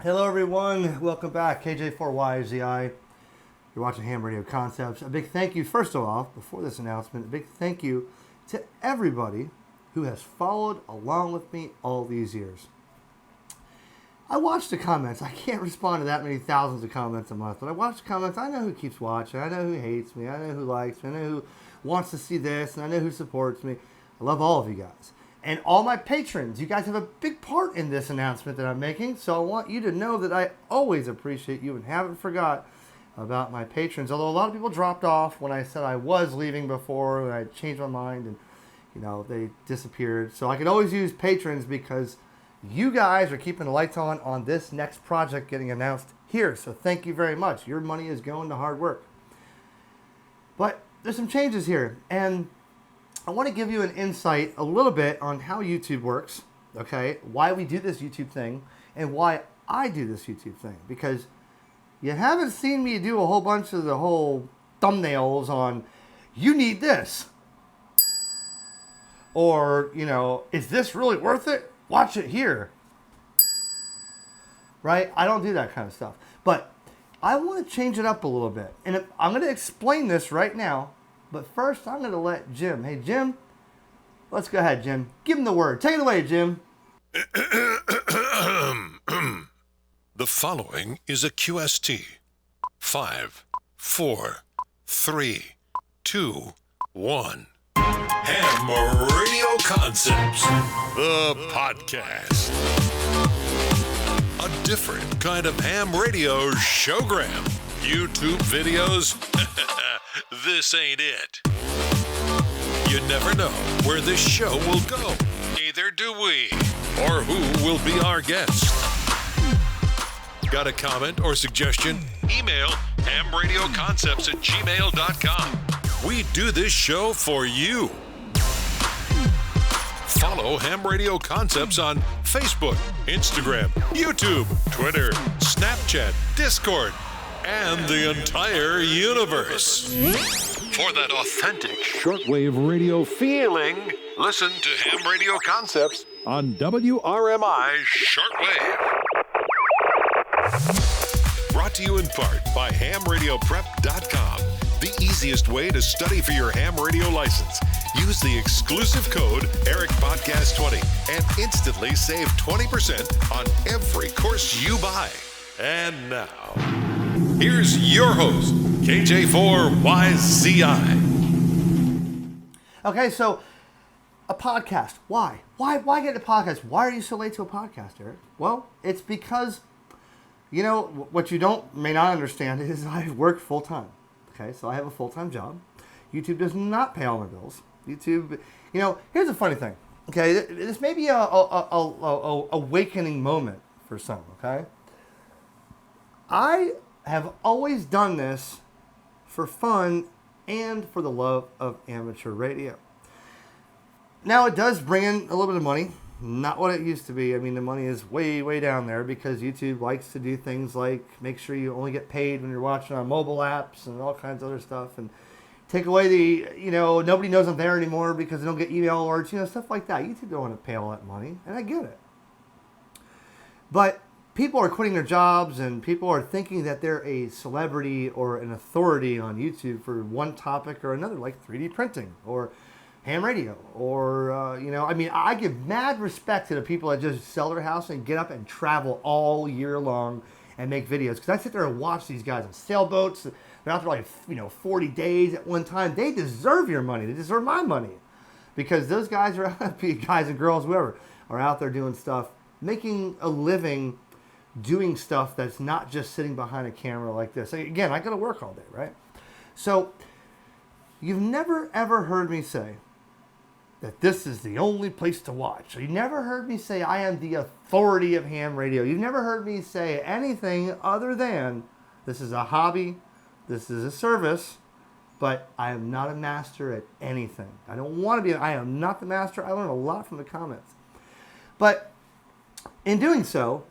Hello everyone, welcome back. KJ4YZI. You're watching Ham Radio Concepts. A big thank you, first of all, before this announcement, a big thank you to everybody who has followed along with me all these years. I watch the comments. I can't respond to that many thousands of comments a month, but I watch the comments. I know who keeps watching. I know who hates me. I know who likes me. I know who wants to see this, and I know who supports me. I love all of you guys. And all my patrons, you guys have a big part in this announcement that I'm making, so I want you to know that I always appreciate you and haven't forgot about my patrons. Although a lot of people dropped off when I said I was leaving before, and I changed my mind, and they disappeared. So I can always use patrons because you guys are keeping the lights on this next project getting announced here. So thank you very much. Your money is going to hard work. But there's some changes here, and I want to give you an insight a little bit on how YouTube works, okay? Why we do this YouTube thing, and why I do this YouTube thing. Because you haven't seen me do a whole bunch of the whole thumbnails on, you need this. Or, is this really worth it? Watch it here. Right? I don't do that kind of stuff. But I want to change it up a little bit. And I'm going to explain this right now. But first, I'm going to let Jim. Hey, Jim. Let's go ahead, Jim. Give him the word. Take it away, Jim. The following is a QST. 5, 4, 3, 2, 1. HamRadioConcepts, the podcast. A different kind of ham radio showgram. YouTube videos? This ain't it. You never know where this show will go. Neither do we. Or who will be our guest. Got a comment or suggestion? Email hamradioconcepts@gmail.com. We do this show for you. Follow Ham Radio Concepts on Facebook, Instagram, YouTube, Twitter, Snapchat, Discord, and the entire universe. For that authentic shortwave radio feeling, listen to Ham Radio Concepts on WRMI Shortwave. Brought to you in part by HamRadioPrep.com, the easiest way to study for your ham radio license. Use the exclusive code EricPodcast20 and instantly save 20% on every course you buy. And now, here's your host, KJ4YZI. Okay, so a podcast. Why? Why get a podcast? Why are you so late to a podcast, Eric? Well, it's because, what you may not understand is I work full time. Okay, so I have a full-time job. YouTube does not pay all my bills. YouTube, here's a funny thing. Okay, this may be a awakening moment for some, okay? I have always done this for fun and for the love of amateur radio. Now, it does bring in a little bit of money. Not what it used to be. I mean, the money is way, way down there because YouTube likes to do things like make sure you only get paid when you're watching on mobile apps and all kinds of other stuff. And take away the, nobody knows I'm there anymore because they don't get email alerts, stuff like that. YouTube don't want to pay all that money, and I get it. But people are quitting their jobs, and people are thinking that they're a celebrity or an authority on YouTube for one topic or another, like 3D printing or ham radio, or, I give mad respect to the people that just sell their house and get up and travel all year long and make videos. Because I sit there and watch these guys on sailboats. They're out there 40 days at one time. They deserve your money. They deserve my money. Because those guys are, guys and girls, whoever, are out there doing stuff, making a living doing stuff that's not just sitting behind a camera like this. Again, I got to work all day, right? So you've never, ever heard me say that this is the only place to watch. You never heard me say I am the authority of ham radio. You've never heard me say anything other than this is a hobby, this is a service, but I am not a master at anything. I don't want to be. I am not the master. I learned a lot from the comments. But in doing so,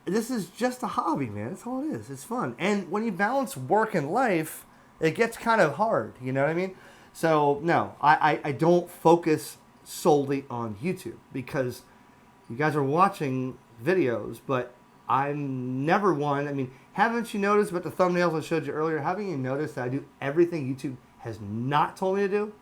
this is just a hobby, man. That's all it is. It's fun. And when you balance work and life, it gets kind of hard. You know what I mean? So, no, I don't focus solely on YouTube because you guys are watching videos, but I'm never one. I mean, haven't you noticed about the thumbnails I showed you earlier? Haven't you noticed that I do everything YouTube has not told me to do?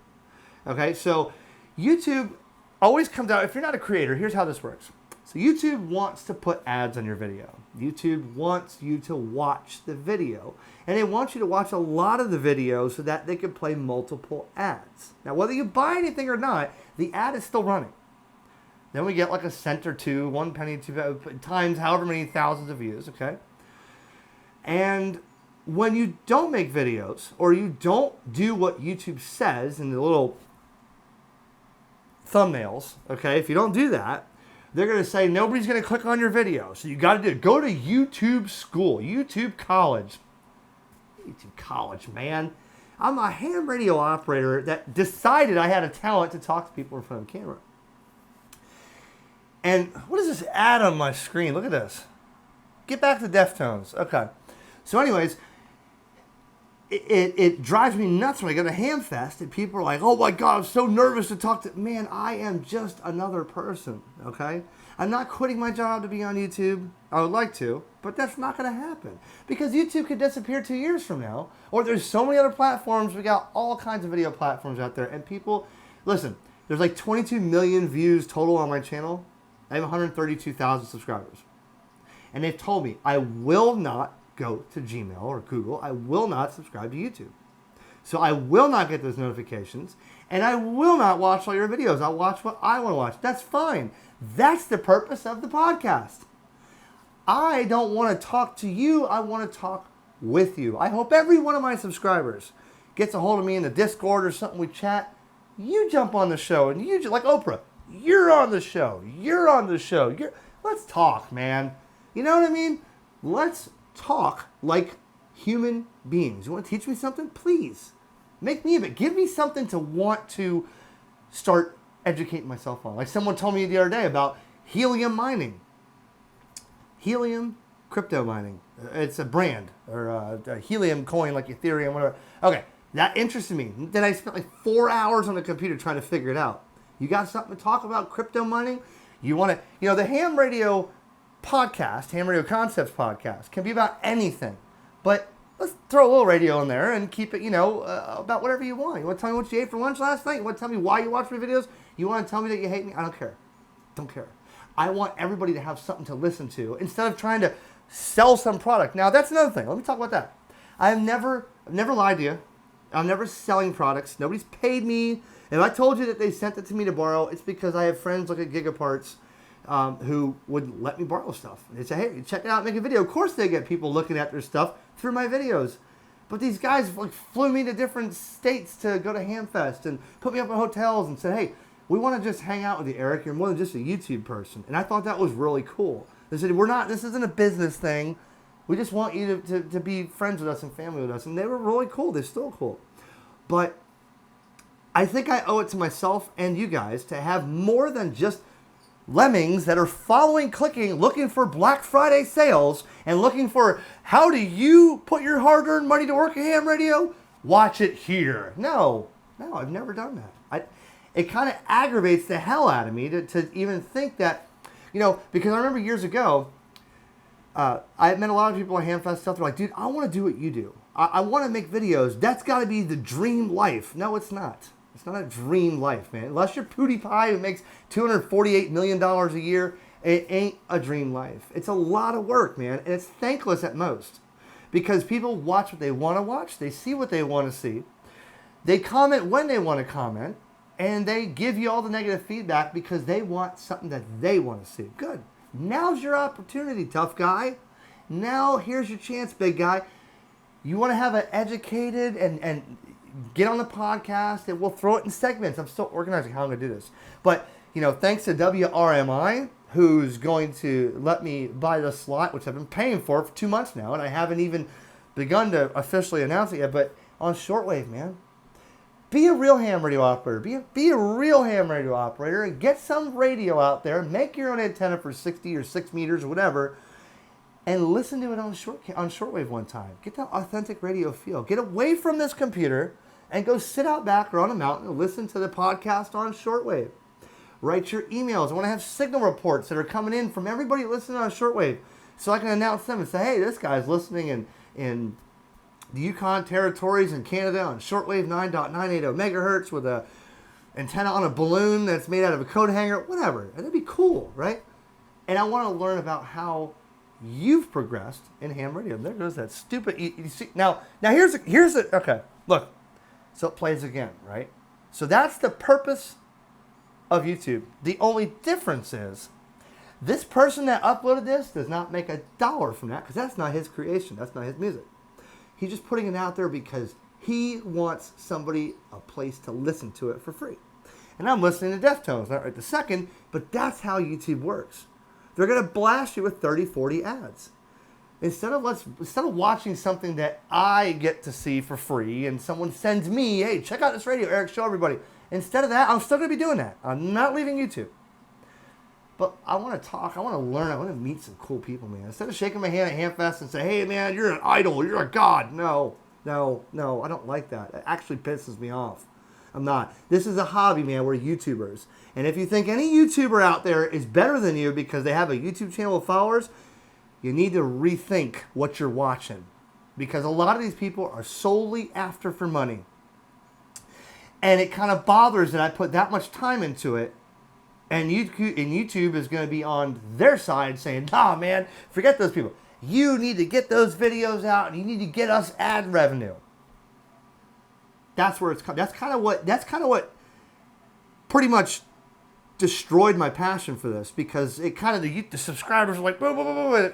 Okay, so YouTube always comes out. If you're not a creator, here's how this works. So YouTube wants to put ads on your video. YouTube wants you to watch the video. And they want you to watch a lot of the video so that they can play multiple ads. Now, whether you buy anything or not, the ad is still running. Then we get like a cent or two, 1 penny, 2 times however many thousands of views, okay? And when you don't make videos or you don't do what YouTube says in the little thumbnails, okay, if you don't do that, they're going to say nobody's going to click on your video. So you got to do it. Go to YouTube school, YouTube college. YouTube college, man. I'm a ham radio operator that decided I had a talent to talk to people in front of the camera. And what is this ad on my screen? Look at this. Get back to Deftones. Okay. So anyways, it drives me nuts when I go to HamFest and people are like, oh my God, I'm so nervous to talk to... Man, I am just another person, okay? I'm not quitting my job to be on YouTube. I would like to, but that's not going to happen. Because YouTube could disappear 2 years from now. Or there's so many other platforms. We got all kinds of video platforms out there. And people... Listen, there's like 22 million views total on my channel. I have 132,000 subscribers. And they've told me I will not go to Gmail or Google. I will not subscribe to YouTube. So I will not get those notifications. And I will not watch all your videos. I'll watch what I want to watch. That's fine. That's the purpose of the podcast. I don't want to talk to you. I want to talk with you. I hope every one of my subscribers gets a hold of me in the Discord or something. We chat. You jump on the show and you just, like Oprah. You're on the show. You're on the show. Let's talk, man. You know what I mean? Let's talk like human beings. You want to teach me something? Please. Make me a bit. Give me something to want to start educating myself on. Like someone told me the other day about helium mining. Helium crypto mining. It's a brand. Or a helium coin like Ethereum, whatever. Okay. That interested me. Then I spent like 4 hours on the computer trying to figure it out. You got something to talk about crypto mining? You want to, the Ham Radio podcast, HamRadioConcepts podcast, can be about anything. But let's throw a little radio in there and keep it, about whatever you want. You want to tell me what you ate for lunch last night? You want to tell me why you watch my videos? You want to tell me that you hate me? I don't care. Don't care. I want everybody to have something to listen to instead of trying to sell some product. Now, that's another thing. Let me talk about that. I've never lied to you. I'm never selling products. Nobody's paid me. If I told you that they sent it to me to borrow, it's because I have friends like at Gigaparts who would let me borrow stuff. They say, hey, check it out, make a video. Of course they get people looking at their stuff through my videos. But these guys flew me to different states to go to HamFest and put me up in hotels and said, hey, we want to just hang out with you, Eric. You're more than just a YouTube person. And I thought that was really cool. They said, this isn't a business thing. We just want you to be friends with us and family with us. And they were really cool. They're still cool. But I think I owe it to myself and you guys to have more than just lemmings that are following, clicking, looking for Black Friday sales and looking for how do you put your hard-earned money to work at Ham Radio? Watch it here. No, I've never done that. It kind of aggravates the hell out of me to even think that, because I remember years ago, I met a lot of people at HamFest stuff. They're like, dude, I want to do what you do. I want to make videos. That's got to be the dream life. No, it's not. It's not a dream life, man. Unless you're PewDiePie who makes $248 million a year, it ain't a dream life. It's a lot of work, man, and it's thankless at most. Because people watch what they want to watch. They see what they want to see. They comment when they want to comment. And they give you all the negative feedback because they want something that they want to see. Good. Now's your opportunity, tough guy. Now, here's your chance, big guy. You want to have an educated and get on the podcast, and we'll throw it in segments. I'm still organizing how I'm going to do this. But, thanks to WRMI, who's going to let me buy the slot, which I've been paying for 2 months now, and I haven't even begun to officially announce it yet, but on shortwave, man. Be a real ham radio operator. Be a real ham radio operator and get some radio out there. Make your own antenna for 60 or 6 meters or whatever, and listen to it on shortwave one time. Get that authentic radio feel. Get away from this computer and go sit out back or on a mountain and listen to the podcast on shortwave. Write your emails. I want to have signal reports that are coming in from everybody listening on shortwave. So I can announce them and say, hey, this guy's listening in the Yukon territories in Canada on shortwave 9.980 megahertz with a antenna on a balloon that's made out of a coat hanger, whatever. And that'd be cool, right? And I want to learn about how you've progressed in ham radio. There goes that stupid. You see, now here's a okay. Look, so it plays again, right? So that's the purpose of YouTube. The only difference is this person that uploaded this does not make $1 from that because that's not his creation. That's not his music. He's just putting it out there because he wants somebody a place to listen to it for free. And I'm listening to Deftones, not right this second, but that's how YouTube works. They're going to blast you with 30, 40 ads. Instead of watching something that I get to see for free and someone sends me, hey, check out this radio, Eric, show everybody. Instead of that, I'm still going to be doing that. I'm not leaving YouTube. But I want to talk, I want to learn, I want to meet some cool people, man. Instead of shaking my hand at HamFest and say, hey, man, you're an idol, you're a god. No, I don't like that. It actually pisses me off. I'm not. This is a hobby, man. We're YouTubers. And if you think any YouTuber out there is better than you because they have a YouTube channel with followers, you need to rethink what you're watching. Because a lot of these people are solely after for money. And it kind of bothers that I put that much time into it. And YouTube is going to be on their side saying, nah, man, forget those people. You need to get those videos out and you need to get us ad revenue. That's where it's that's kind of what pretty much destroyed my passion for this because it kind of the subscribers are like, boom, boom, boom, boom.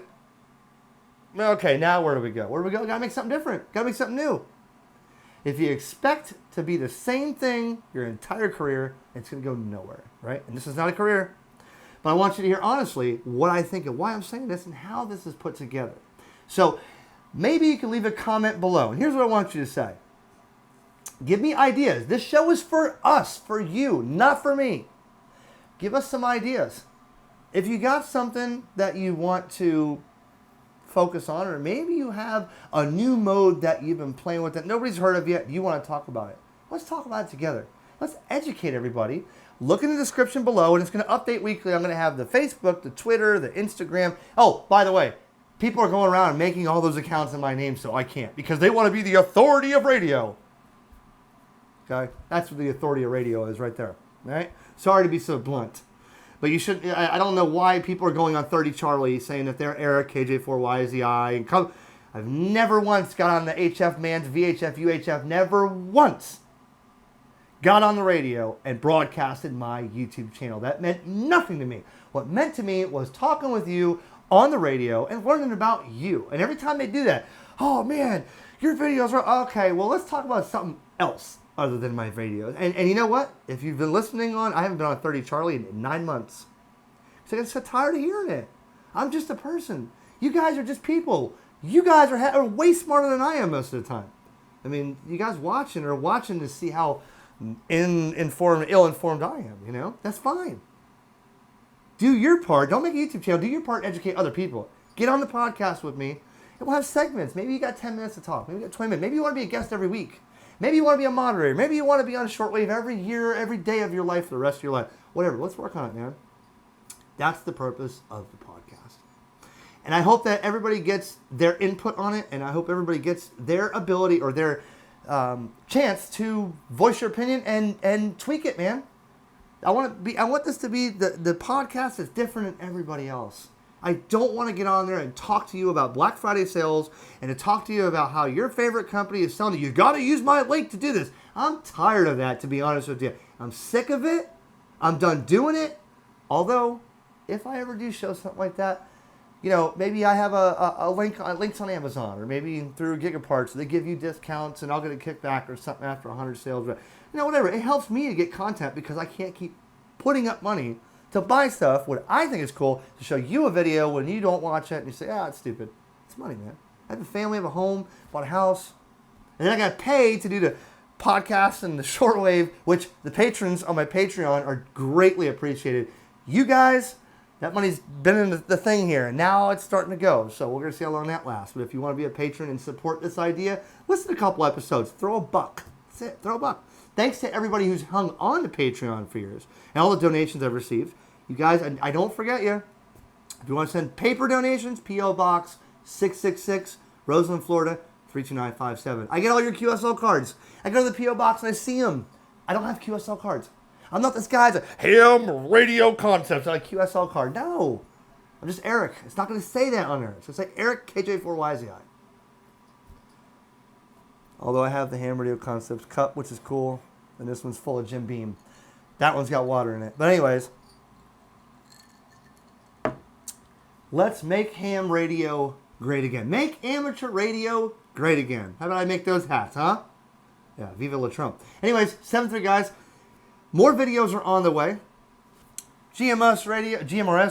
Okay, now where do we go? Where do we go? Gotta make something different. Gotta make something new. If you expect to be the same thing your entire career, it's gonna go nowhere, right? And this is not a career. But I want you to hear honestly what I think and why I'm saying this and how this is put together. So maybe you can leave a comment below. And here's what I want you to say. Give me ideas. This show is for us, for you, not for me. Give us some ideas. If you got something that you want to focus on, or maybe you have a new mode that you've been playing with that nobody's heard of yet, you want to talk about it. Let's talk about it together. Let's educate everybody. Look in the description below, and it's going to update weekly. I'm going to have the Facebook, the Twitter, the Instagram. Oh, by the way, people are going around and making all those accounts in my name, so I can't, because they want to be the authority of radio. Okay? That's what the authority of radio is right there. All right? Sorry to be so blunt. But you should. I don't know why people are going on 30 Charlie saying that they're Eric, KJ4YZI, and come. I've never once got on the HF Man's VHF, UHF, never once got on the radio and broadcasted my YouTube channel. That meant nothing to me. What meant to me was talking with you on the radio and learning about you. And every time they do that, oh man, your videos are, okay, well let's talk about something else other than my videos. And you know what? If you've been listening on, I haven't been on 30 Charlie in 9 months. So I'm so tired of hearing it. I'm just a person. You guys are just people. You guys are way smarter than I am most of the time. I mean, you guys are watching to see how ill-informed I am, you know? That's fine. Do your part. Don't make a YouTube channel. Do your part, educate other people. Get on the podcast with me, and we'll have segments. Maybe you got 10 minutes to talk. Maybe you got 20 minutes. Maybe you want to be a guest every week. Maybe you want to be a moderator. Maybe you want to be on shortwave every year, every day of your life for the rest of your life. Whatever. Let's work on it, man. That's the purpose of the podcast. And I hope that everybody gets their input on it, and I hope everybody gets their ability or their chance to voice your opinion and tweak it, man. I want this to be the podcast that's different than everybody else. I don't want to get on there and talk to you about Black Friday sales and to talk to you about how your favorite company is telling you got to use my link to do this. I'm tired of that, to be honest with you. I'm sick of it. I'm done doing it. Although, if I ever do show something like that, you know, maybe I have a links on Amazon, or maybe through Gigaparts, they give you discounts and I'll get a kickback or something after 100 sales. You know, whatever. It helps me to get content because I can't keep putting up money to buy stuff when I think is cool, to show you a video when you don't watch it and you say, it's stupid. It's money, man. I have a family, I have a home, bought a house, and then I got paid to do the podcast and the shortwave, which the patrons on my Patreon are greatly appreciated. You guys, that money's been in the thing here, and now it's starting to go. So we're going to see how long that lasts. But if you want to be a patron and support this idea, listen to a couple episodes. Throw a buck. That's it. Throw a buck. Thanks to everybody who's hung on to Patreon for years and all the donations I've received. You guys, I don't forget you. If you want to send paper donations, P.O. Box 666, Roseland, Florida, 32957. I get all your QSL cards. I go to the P.O. Box and I see them. I don't have QSL cards. I'm not this guy that's HamRadioConcepts on a QSL card. No. I'm just Eric. It's not going to say that on there. It's going to say Eric KJ4YZI. Although I have the HamRadioConcepts cup, which is cool. And this one's full of Jim Beam. That one's got water in it. But anyways, let's make ham radio great again. Make amateur radio great again. How about I make those hats, huh? Yeah, Viva La Trump. Anyways, 7-3 guys. More videos are on the way. GMRS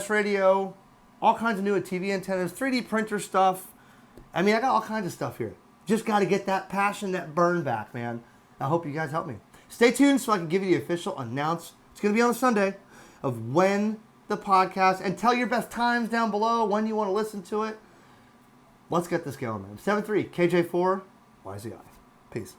radio, all kinds of new TV antennas, 3D printer stuff. I mean, I got all kinds of stuff here. Just got to get that passion, that burn back, man. I hope you guys help me. Stay tuned so I can give you the official announce. It's going to be on a Sunday of when the podcast, and tell your best times down below when you want to listen to it. Let's get this going, man. 7-3, KJ4, YZI. Peace.